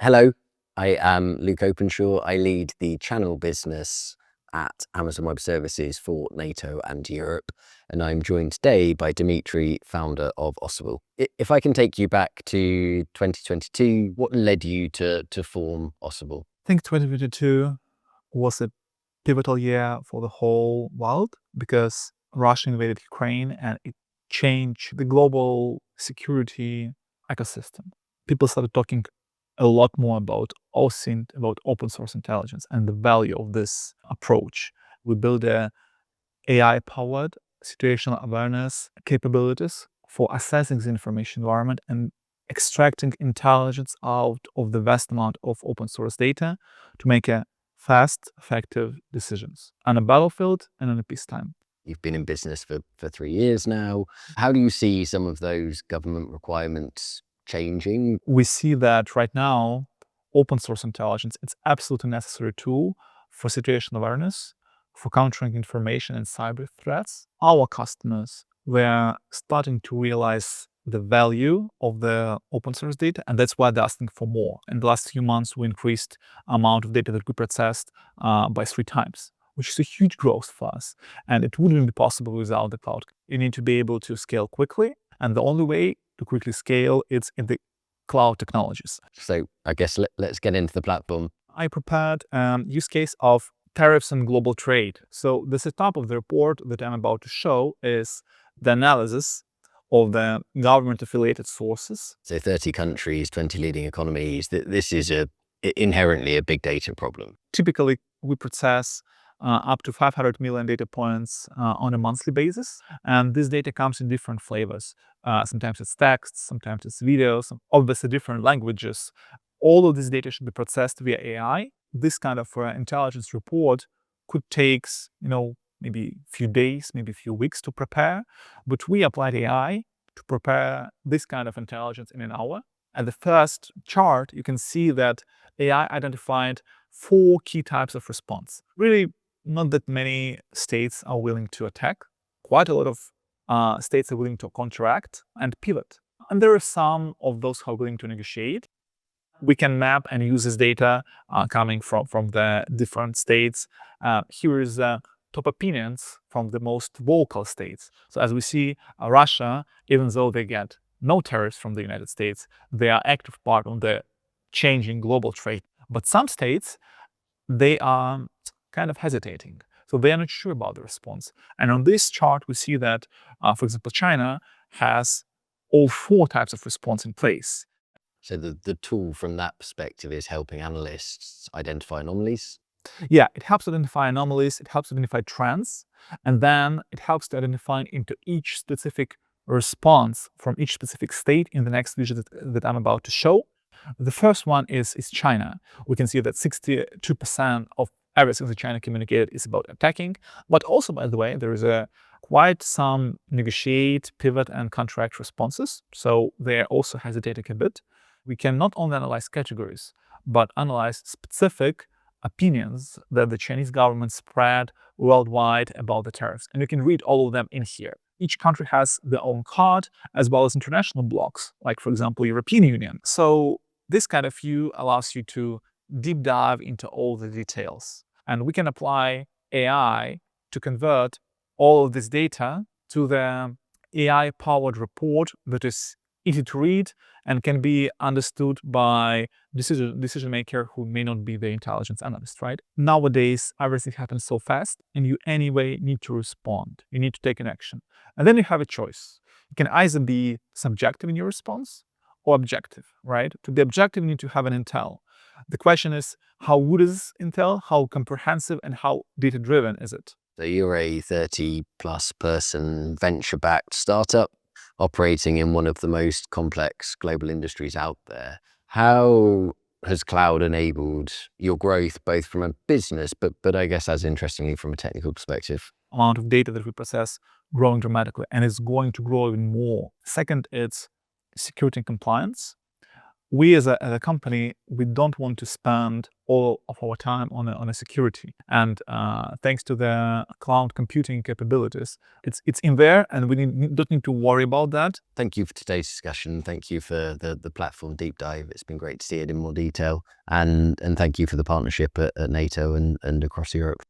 Hello, I am Luke Openshaw. I lead the channel business at Amazon Web Services for NATO and Europe. And I'm joined today by Dmytro, founder of Osavul. If I can take you back to 2022, what led you to form Osavul? I think 2022 was a pivotal year for the whole world because Russia invaded Ukraine and it changed the global security ecosystem. People started talking a lot more about OSINT, about open source intelligence and the value of this approach. We built a AI-powered situational awareness capabilities for assessing the information environment and extracting intelligence out of the vast amount of open source data to make a fast, effective decisions on a battlefield and in a peacetime. You've been in business for 3 years now. How do you see some of those government requirements changing? We see that right now, open source intelligence, it's absolutely necessary tool for situational awareness, for countering information and cyber threats. Our customers were starting to realize the value of the open source data, and that's why they're asking for more. In the last few months, we increased amount of data that we processed by 3 times, which is a huge growth for us. And it wouldn't be possible without the cloud. You need to be able to scale quickly, and the only way to quickly scale it's in the cloud technologies. So I guess let's get into the platform. I prepared a use case of tariffs and global trade. So the setup of the report that I'm about to show is the analysis of the government-affiliated sources. So 30 countries, 20 leading economies. This is inherently a big data problem. Typically, we process up to 500 million data points on a monthly basis. And this data comes in different flavors. Sometimes it's text, sometimes it's videos, obviously different languages. All of this data should be processed via AI. This kind of intelligence report could take, maybe a few days, maybe a few weeks to prepare. But we applied AI to prepare this kind of intelligence in an hour. At the first chart, you can see that AI identified 4 key types of response. Really, not that many states are willing to attack. Quite a lot of states are willing to counteract and pivot. And there are some of those who are willing to negotiate. We can map and use this data coming from the different states. Here is top opinions from the most vocal states. So as we see, Russia, even though they get no tariffs from the United States, they are active part of the changing global trade. But some states, they are kind of hesitating. So they are not sure about the response. And on this chart, we see that, for example, China has all 4 types of response in place. So the tool from that perspective is helping analysts identify anomalies? Yeah, it helps identify anomalies, it helps identify trends, and then it helps to identify into each specific response from each specific state in the next visual that I'm about to show. The first one is China. We can see that 62% of everything that China communicated is about attacking. But also, by the way, there is quite some negotiate, pivot, and contract responses. So they're also hesitating a bit. We can not only analyze categories, but analyze specific opinions that the Chinese government spread worldwide about the tariffs. And you can read all of them in here. Each country has their own card, as well as international blocks, like, for example, European Union. So this kind of view allows you to deep dive into all the details. And we can apply AI to convert all of this data to the AI-powered report that is easy to read and can be understood by decision maker who may not be the intelligence analyst, right? Nowadays, everything happens so fast and you anyway need to respond. You need to take an action. And then you have a choice. You can either be subjective in your response or objective, right? To be objective, you need to have an intel. The question is, how good is intel? How comprehensive and how data-driven is it? So you're a 30-plus person venture-backed startup operating in one of the most complex global industries out there. How has cloud enabled your growth, both from a business, but I guess as interestingly from a technical perspective? Amount of data that we process growing dramatically, and it's going to grow even more. Second, it's security and compliance. we as a company, we don't want to spend all of our time on a security. And thanks to the cloud computing capabilities, it's in there, and we don't need to worry about that. Thank you for today's discussion. Thank you for the platform deep dive. It's been great to see it in more detail. And thank you for the partnership at NATO and across Europe.